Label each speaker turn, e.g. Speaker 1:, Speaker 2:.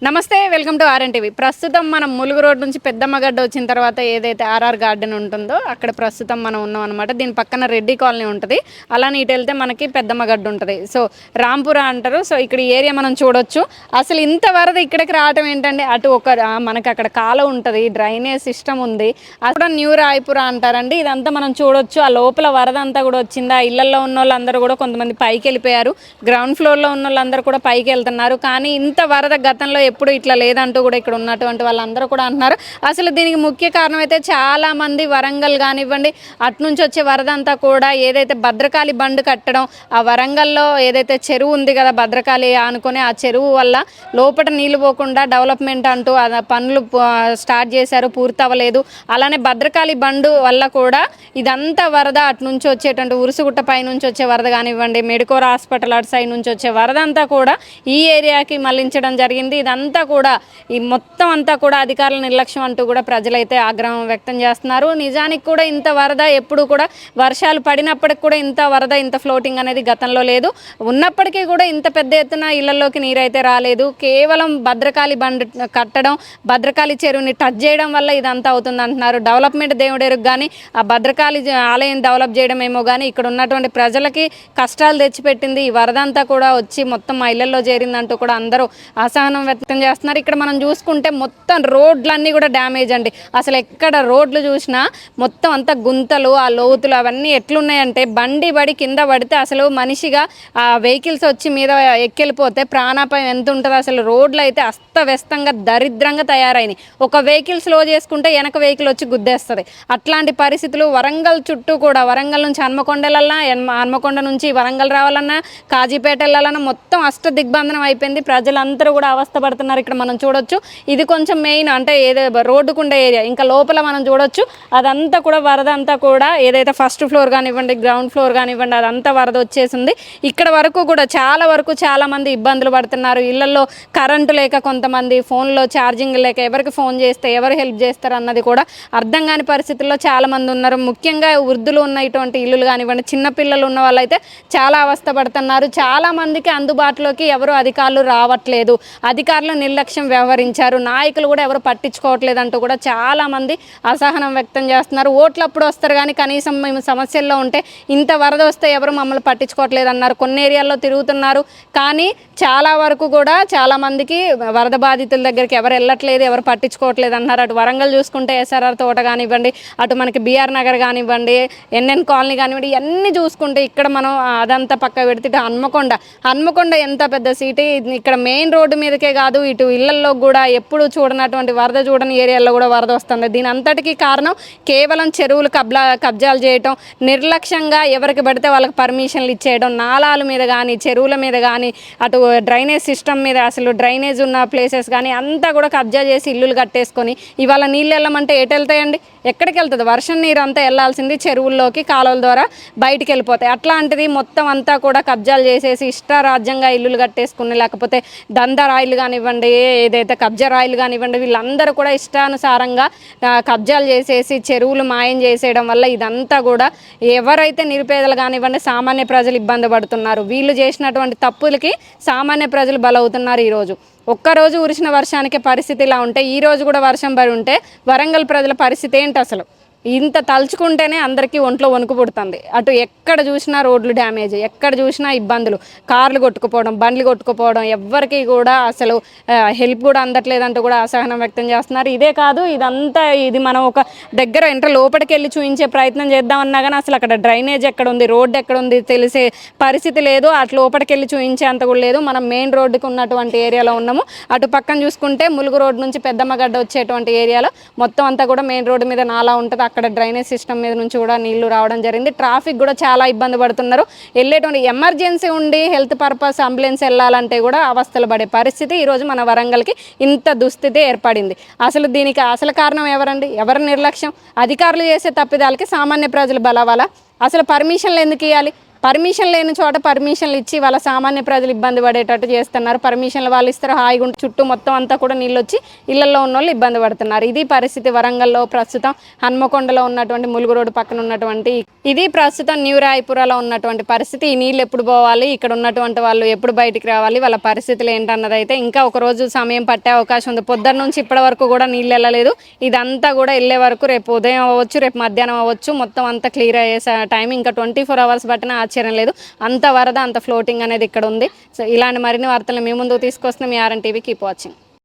Speaker 1: నమస్తే, welcome to ఆర్ఎన్టీవీ. ప్రస్తుతం మనం ములుగు రోడ్ నుంచి పెద్దమ్మగడ్డ వచ్చిన తర్వాత ఏదైతే ఆర్ఆర్ గార్డెన్ ఉంటుందో అక్కడ ప్రస్తుతం మనం ఉన్నాం అనమాట. దీని పక్కన రెడ్డి కాలనీ ఉంటుంది. అలానే ఇటు వెళ్తే మనకి పెద్దమ్మగడ్డ ఉంటుంది. సో రాంపుర అంటారు. సో ఇక్కడ ఏరియా మనం చూడొచ్చు. అసలు ఇంత వరద ఇక్కడికి రావటం ఏంటంటే అటు మనకి అక్కడ కాలువ ఉంటుంది, డ్రైనేజ్ సిస్టమ్ ఉంది. అక్కడ న్యూ రాయపుర అంటారండి. ఇదంతా మనం చూడొచ్చు. ఆ లోపల వరద అంతా కూడా వచ్చింది. ఆ ఇళ్లలో ఉన్న వాళ్ళందరూ కూడా కొంతమంది పైకి వెళ్ళిపోయారు. గ్రౌండ్ ఫ్లోర్లో ఉన్న వాళ్ళందరూ కూడా పైకి వెళ్తున్నారు. కానీ ఇంత వరద గతంలో ఎప్పుడు ఇట్లా లేదంటూ కూడా ఇక్కడ ఉన్నటువంటి వాళ్ళందరూ కూడా అంటున్నారు. అసలు దీనికి ముఖ్య కారణం అయితే చాలా మంది వరంగల్ కానివ్వండి, అటు నుంచి వచ్చే వరద అంతా కూడా ఏదైతే భద్రకాళి బండ్ కట్టడం, ఆ వరంగల్లో ఏదైతే చెరువు ఉంది కదా భద్రకాళి అనుకునే, ఆ చెరువు వల్ల లోపల నీళ్లు పోకుండా డెవలప్మెంట్ అంటూ పనులు స్టార్ట్ చేశారు, పూర్తి అవ్వలేదు. అలానే భద్రకాళి బండు వల్ల కూడా ఇదంతా వరద అటు నుంచి వచ్చేటువంటి ఉరుసుగుట్ట పై నుంచి వచ్చే వరద కానివ్వండి, మెడికోర్ హాస్పిటల్ అటు సైడ్ నుంచి వచ్చే వరద అంతా కూడా ఈ ఏరియాకి మళ్లించడం జరిగింది. ఇదంతా కూడా ఈ మొత్తం అంతా కూడా అధికారుల నిర్లక్ష్యం అంటూ కూడా ప్రజలైతే ఆగ్రహం వ్యక్తం చేస్తున్నారు. నిజానికి కూడా ఇంత వరద ఎప్పుడు కూడా వర్షాలు పడినప్పటికి కూడా ఇంత వరద, ఇంత ఫ్లోటింగ్ అనేది గతంలో లేదు. ఉన్నప్పటికీ కూడా ఇంత పెద్ద ఎత్తున ఇళ్లలోకి నీరైతే రాలేదు. కేవలం భద్రకాళి బండ్ కట్టడం, భద్రకాళి చెరువుని టచ్ చేయడం వల్ల ఇదంతా అవుతుంది అంటున్నారు. డెవలప్మెంట్ దేవుడెరుగు కానీ ఆ భద్రకాళి ఆలయం డెవలప్ చేయడం ఏమో కానీ ఇక్కడ ఉన్నటువంటి ప్రజలకి కష్టాలు తెచ్చిపెట్టింది. ఈ వరద అంతా కూడా వచ్చి మొత్తం మా ఇళ్లలో చేరిందంటూ కూడా అందరూ అసహనం వ్యక్తం చేస్తున్నారు. ఇక్కడ మనం చూసుకుంటే మొత్తం రోడ్లన్నీ కూడా డ్యామేజ్ అండి. అసలు ఎక్కడ రోడ్లు చూసినా మొత్తం అంతా గుంతలు, ఆ లోతులు అవన్నీ ఎట్లున్నాయంటే బండి పడి కింద పడితే అసలు మనిషిగా ఆ వెహికల్స్ వచ్చి మీద ఎక్కెళ్ళిపోతే ప్రాణాపాయం ఎంత ఉంటుంది. అసలు రోడ్లు అయితే అస్తవ్యస్తంగా దరిద్రంగా తయారైనాయి. ఒక వెహికల్ స్లో చేసుకుంటే వెనక వెహికల్ వచ్చి గుద్దేస్తుంది. అట్లాంటి పరిస్థితులు వరంగల్ చుట్టూ కూడా, వరంగల్ నుంచి హన్మకొండ వెళ్ళాలన్నా, హన్మకొండ నుంచి వరంగల్ రావాలన్నా, కాజీపేట వెళ్ళాలన్నా మొత్తం అష్ట దిగ్బంధనం అయిపోయింది. ప్రజలందరూ కూడా అవస్థపడుతున్నారు. ఇక్కడ మనం చూడొచ్చు. ఇది కొంచెం మెయిన్ అంటే ఏదో రోడ్డుకుండే ఏరియా. ఇంకా లోపల మనం చూడొచ్చు అదంతా కూడా వరద అంతా కూడా ఏదైతే ఫస్ట్ ఫ్లోర్ కానివ్వండి, గ్రౌండ్ ఫ్లోర్ కానివ్వండి, అదంతా వరద వచ్చేసింది. ఇక్కడ వరకు కూడా చాలా మంది ఇబ్బందులు పడుతున్నారు. ఇళ్లలో కరెంటు లేక, కొంతమంది ఫోన్లో ఛార్జింగ్ లేక, ఎవరికి ఫోన్ చేస్తే ఎవరు హెల్ప్ చేస్తారు అన్నది కూడా అర్థం కాని పరిస్థితుల్లో చాలామంది ఉన్నారు. ముఖ్యంగా వృద్ధులు ఉన్న ఇటువంటి ఇల్లులు కానివ్వండి, చిన్నపిల్లలు ఉన్న వాళ్ళైతే చాలా అవస్థ పడుతున్నారు. చాలామందికి అందుబాటులోకి ఎవరు అధికారులు రావట్లేదు. అధికారులు నిర్లక్ష్యం వ్యవహరించారు. నాయకులు కూడా ఎవరు పట్టించుకోవట్లేదు అంటూ కూడా చాలామంది అసహనం వ్యక్తం చేస్తున్నారు. ఓట్లప్పుడు వస్తారు కానీ కనీసం మేము సమస్యల్లో ఉంటే ఇంత వరద వస్తే ఎవరు మమ్మల్ని పట్టించుకోవట్లేదు అన్నారు. కొన్ని ఏరియాల్లో తిరుగుతున్నారు కానీ చాలా వరకు కూడా చాలామందికి వరద బాధితుల దగ్గరికి ఎవరు వెళ్ళట్లేదు, ఎవరు పట్టించుకోవట్లేదు అన్నారు. అటు వరంగల్ చూసుకుంటే ఎస్ఆర్ఆర్ తోట కానివ్వండి, అటు మనకి బీఆర్ నగర్ కానివ్వండి, ఎన్ఎన్ కాలనీ కానివ్వండి, ఇవన్నీ చూసుకుంటే ఇక్కడ మనం అదంతా పక్క పెడితే హన్మకొండ ఎంత పెద్ద సిటీ. ఇక్కడ మెయిన్ రోడ్డు మీదకే కాదు, ఇటు ఇళ్లలో కూడా ఎప్పుడు చూడనటువంటి వరద, చూడని ఏరియాల్లో కూడా వరద వస్తుంది. దీని అంతటికీ కారణం కేవలం చెరువులు కబ్జాలు చేయటం, నిర్లక్ష్యంగా ఎవరికి పడితే వాళ్ళకి పర్మిషన్లు ఇచ్చేయడం, నాలాల మీద కానీ, చెరువుల మీద కానీ, అటు డ్రైనేజ్ సిస్టమ్ మీద, అసలు డ్రైనేజ్ ఉన్న ప్లేసెస్ కానీ అంతా కూడా కబ్జా చేసి ఇల్లులు కట్టేసుకొని ఇవాళ నీళ్ళు వెళ్ళమంటే ఎటు వెళ్తాయండి? ఎక్కడికి వెళ్తుంది? వర్షం నీరు అంతా వెళ్ళాల్సింది చెరువుల్లోకి, కాలువల ద్వారా బయటికి వెళ్ళిపోతాయి. అట్లాంటిది మొత్తం అంతా కూడా కబ్జాలు చేసేసి ఇష్టారాజ్యంగా ఇల్లులు కట్టేసుకుని, లేకపోతే దందరాయిలు కానివ్వండి, ఏదైతే కబ్జా రాయిలు కానివ్వండి, వీళ్ళందరూ కూడా ఇష్టానుసారంగా కబ్జాలు చేసేసి చెరువులు మాయం చేసేయడం వల్ల ఇదంతా కూడా ఎవరైతే నిరుపేదలు కానివ్వండి, సామాన్య ప్రజలు ఇబ్బంది పడుతున్నారు. వీళ్ళు చేసినటువంటి తప్పులకి సామాన్య ప్రజలు బలవుతున్నారు. ఈరోజు ఒక్కరోజు కురిసిన వర్షానికి పరిస్థితి ఇలా ఉంటే, ఈరోజు కూడా వర్షం పడి ఉంటే వరంగల్ ప్రజల పరిస్థితి ఏంటి? అసలు ఇంత తలుచుకుంటేనే అందరికీ ఒంట్లో వణుకు పుడుతుంది. అటు ఎక్కడ చూసినా రోడ్లు డ్యామేజ్, ఎక్కడ చూసినా ఇబ్బందులు, కార్లు కొట్టుకుపోవడం, బండ్లు కొట్టుకుపోవడం, ఎవ్వరికి కూడా అసలు హెల్ప్ కూడా అందట్లేదంటూ కూడా అసహనం వ్యక్తం చేస్తున్నారు. ఇదే కాదు, ఇది మనం ఒక దగ్గర లోపలికి వెళ్ళి చూపించే ప్రయత్నం చేద్దామన్నా కానీ అసలు అక్కడ డ్రైనేజ్ ఎక్కడ ఉంది, రోడ్డు ఎక్కడ ఉంది తెలిసే పరిస్థితి లేదు. అటు లోపలికి వెళ్ళి చూపించే అంత కూడా లేదు. మనం మెయిన్ రోడ్డుకి ఉన్నటువంటి ఏరియాలో ఉన్నాము. అటు పక్కన చూసుకుంటే ములుగు రోడ్డు నుంచి పెద్దమ్మగడ్డ వచ్చేటువంటి ఏరియాలో మొత్తం అంతా కూడా మెయిన్ రోడ్డు మీద నాలా ఉంటుంది. అక్కడ డ్రైనేజ్ సిస్టమ్ మీద నుంచి కూడా నీళ్లు రావడం జరిగింది. ట్రాఫిక్ కూడా చాలా ఇబ్బంది పడుతున్నారు. వెళ్ళేటువంటి ఎమర్జెన్సీ ఉండి హెల్త్ పర్పస్ అంబులెన్స్ వెళ్ళాలంటే కూడా అవస్థలు పడే పరిస్థితి ఈరోజు మన వరంగల్కి ఇంత దుస్థితి ఏర్పడింది. అసలు దీనికి అసలు కారణం ఎవరండి? ఎవరి నిర్లక్ష్యం? అధికారులు చేసే తప్పిదాలకి సామాన్య ప్రజలు బలవాలా? అసలు పర్మిషన్లు ఎందుకు ఇవ్వాలి? పర్మిషన్ లేని చోట పర్మిషన్లు ఇచ్చి వాళ్ళ సామాన్య ప్రజలు ఇబ్బంది పడేటట్టు చేస్తున్నారు. పర్మిషన్లు వాళ్ళు ఇస్తారు, హాయిగా చుట్టూ మొత్తం అంతా కూడా నీళ్ళు వచ్చి ఇళ్లలో ఉన్న వాళ్ళు ఇబ్బంది పడుతున్నారు. ఇది పరిస్థితి వరంగల్లో ప్రస్తుతం హన్మకొండలో ఉన్నటువంటి ములుగు రోడ్డు పక్కన ఉన్నటువంటి ఇది ప్రస్తుతం న్యూ రాయపురాలో ఉన్నటువంటి పరిస్థితి. ఈ నీళ్ళు ఎప్పుడు పోవాలి, ఇక్కడ ఉన్నటువంటి వాళ్ళు ఎప్పుడు బయటికి రావాలి, వాళ్ళ పరిస్థితులు ఏంటన్నది అయితే ఇంకా ఒక రోజు సమయం పట్టే అవకాశం ఉంది. పొద్దున్న నుంచి ఇప్పటి వరకు కూడా నీళ్ళు వెళ్ళలేదు. ఇదంతా కూడా వెళ్ళే వరకు రేపు ఉదయం అవ్వచ్చు, రేపు మధ్యాహ్నం అవ్వచ్చు, మొత్తం అంతా క్లియర్ అయ్యే టైం ఇంకా 24 hours పట్టిన ఆశ్చర్యం లేదు. అంత వరద, అంత ఫ్లోటింగ్ అనేది ఇక్కడ ఉంది. సో ఇలాంటి మరిన్ని వార్తలు మీ ముందుకు తీసుకొస్తున్నాం. మీ ఆర్ఎన్ టీవీ. Keep watching.